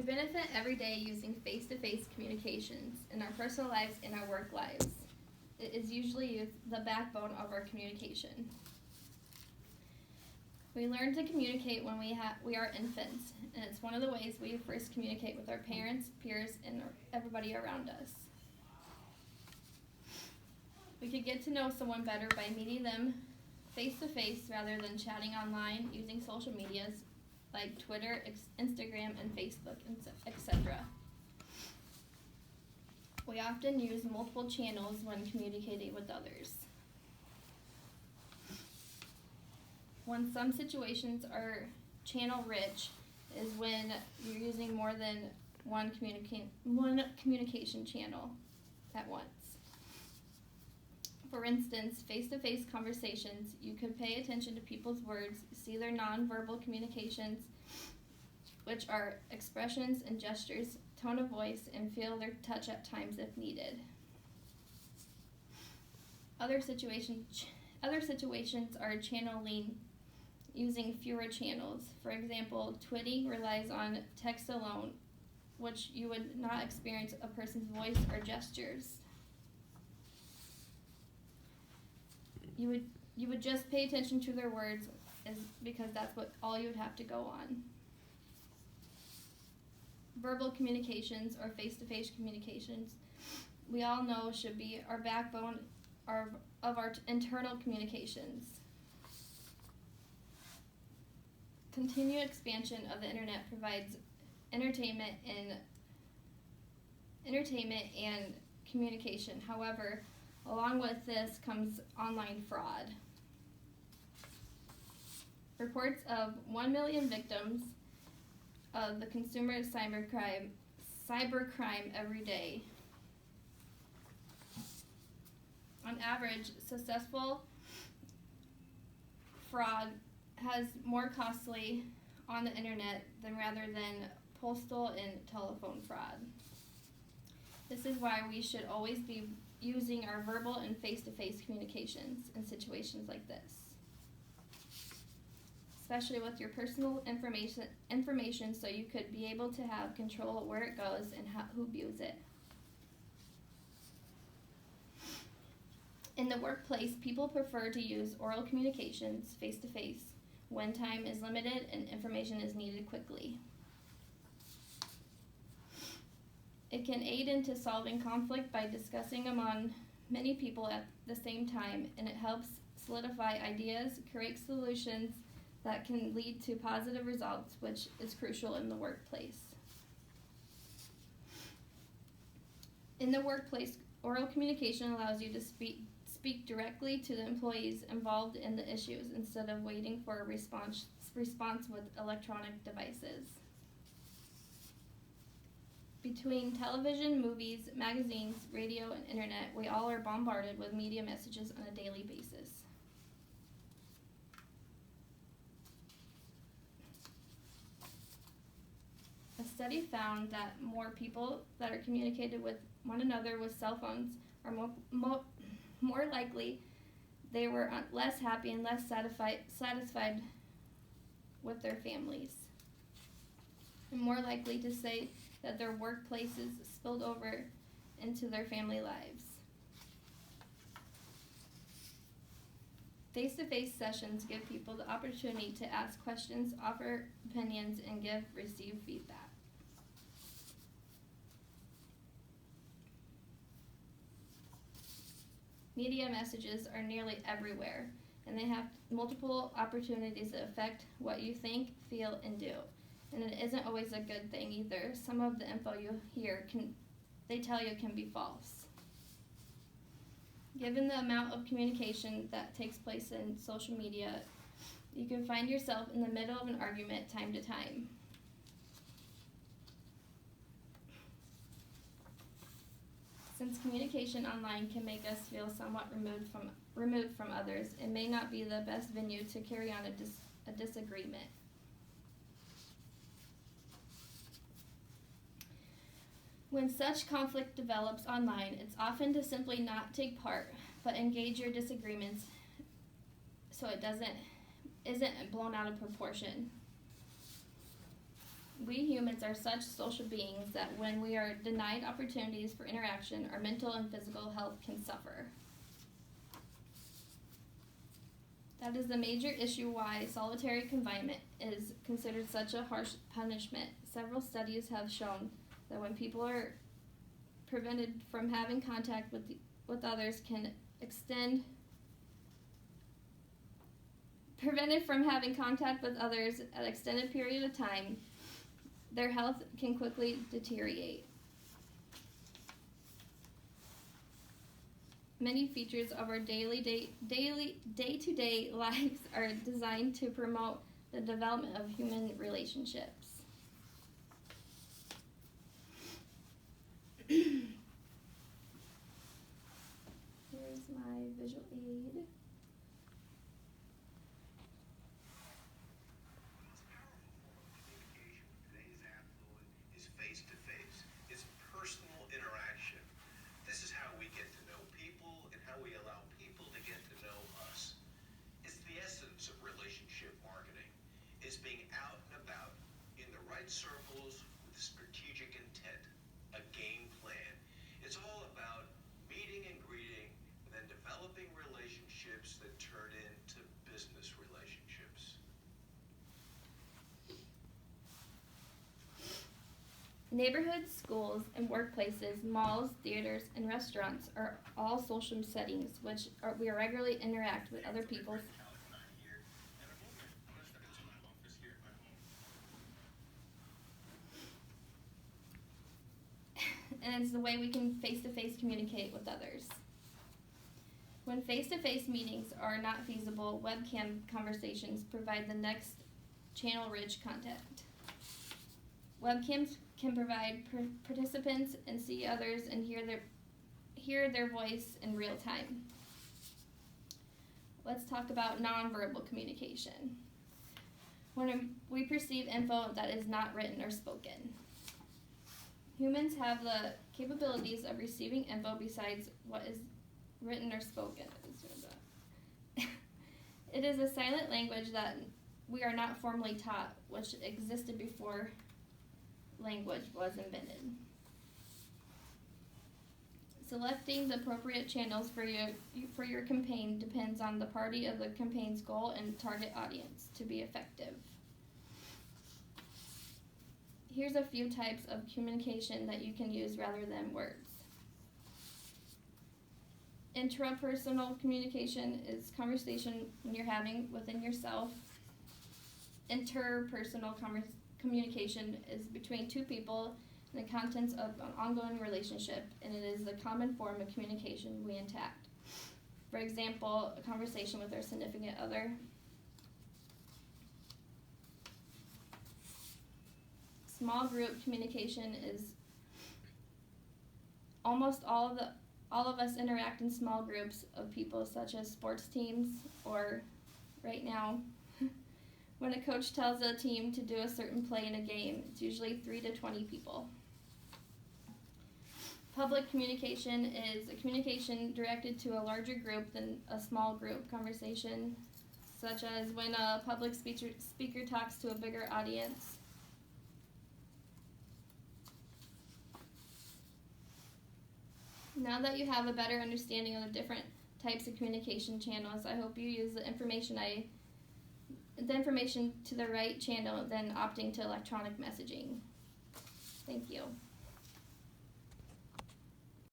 benefit every day using face-to-face communications in our personal lives and our work lives. It is usually the backbone of our communication. We learn to communicate when we are infants, and it's one of the ways we first communicate with our parents, peers, and everybody around us. We could get to know someone better by meeting them face-to-face rather than chatting online using social medias like Twitter, Instagram, and Facebook, etc. We often use multiple channels when communicating with others. When some situations are channel rich is when you're using more than one communication channel at once. For instance, face-to-face conversations, you could pay attention to people's words, see their nonverbal communications, which are expressions and gestures, tone of voice, and feel their touch at times if needed. Other situations are channeling using fewer channels. For example, tweeting relies on text alone, which you would not experience a person's voice or gestures. You would just pay attention to their words because that's all you would have to go on. Verbal communications or face-to-face communications, we all know should be our backbone of our internal communications. Continued expansion of the internet provides entertainment and communication. However, along with this comes online fraud. Reports of 1 million victims of the consumer cybercrime every day. On average, successful fraud has more costly on the internet rather than postal and telephone fraud. This is why we should always be using our verbal and face-to-face communications in situations like this, especially with your personal information so you could be able to have control of where it goes and who views it. In the workplace, people prefer to use oral communications face-to-face when time is limited and information is needed quickly. It can aid into solving conflict by discussing among many people at the same time, and it helps solidify ideas, create solutions that can lead to positive results, which is crucial in the workplace. In the workplace, oral communication allows you to speak directly to the employees involved in the issues instead of waiting for a response with electronic devices. Between television, movies, magazines, radio, and internet, we all are bombarded with media messages on a daily basis. A study found that more people that are communicated with one another with cell phones are more likely they were less happy and less satisfied with their families, and more likely to say that their workplaces spilled over into their family lives. Face-to-face sessions give people the opportunity to ask questions, offer opinions, and receive feedback. Media messages are nearly everywhere, and they have multiple opportunities that affect what you think, feel, and do. And it isn't always a good thing either. Some of the info you hear they tell you can be false. Given the amount of communication that takes place in social media, you can find yourself in the middle of an argument time to time. Since communication online can make us feel somewhat removed from others, it may not be the best venue to carry on a disagreement. When such conflict develops online, it's often to simply not take part, but engage your disagreements so it isn't blown out of proportion. We humans are such social beings that when we are denied opportunities for interaction, our mental and physical health can suffer. That is the major issue why solitary confinement is considered such a harsh punishment. Several studies have shown that when people are prevented from having contact with others prevented from having contact with others at an extended period of time, their health can quickly deteriorate. Many features of our day-to-day lives are designed to promote the development of human relationships. Here's my visual aid. Circles with strategic intent, a game plan. It's all about meeting and greeting, and then developing relationships that turn into business relationships. Neighborhoods, schools, and workplaces, malls, theaters, and restaurants are all social settings we regularly interact with other people. And it's the way we can face-to-face communicate with others. When face-to-face meetings are not feasible, webcam conversations provide the next channel-rich contact. Webcams can provide participants and see others and hear their voice in real time. Let's talk about nonverbal communication. When we perceive info that is not written or spoken. Humans have the capabilities of receiving info besides what is written or spoken. It is a silent language that we are not formally taught, which existed before language was invented. Selecting the appropriate channels for your campaign depends on the party of the campaign's goal and target audience to be effective. Here's a few types of communication that you can use rather than words. Intrapersonal communication is conversation when you're having within yourself. Interpersonal communication is between two people in the contents of an ongoing relationship, and it is the common form of communication we enact. For example, a conversation with our significant other. Small group communication is almost all of us interact in small groups of people, such as sports teams, or right now, when a coach tells a team to do a certain play in a game, it's usually 3 to 20 people. Public communication is a communication directed to a larger group than a small group conversation, such as when a public speaker talks to a bigger audience. Now that you have a better understanding of the different types of communication channels, I hope you use the information to the right channel than opting to electronic messaging. Thank you.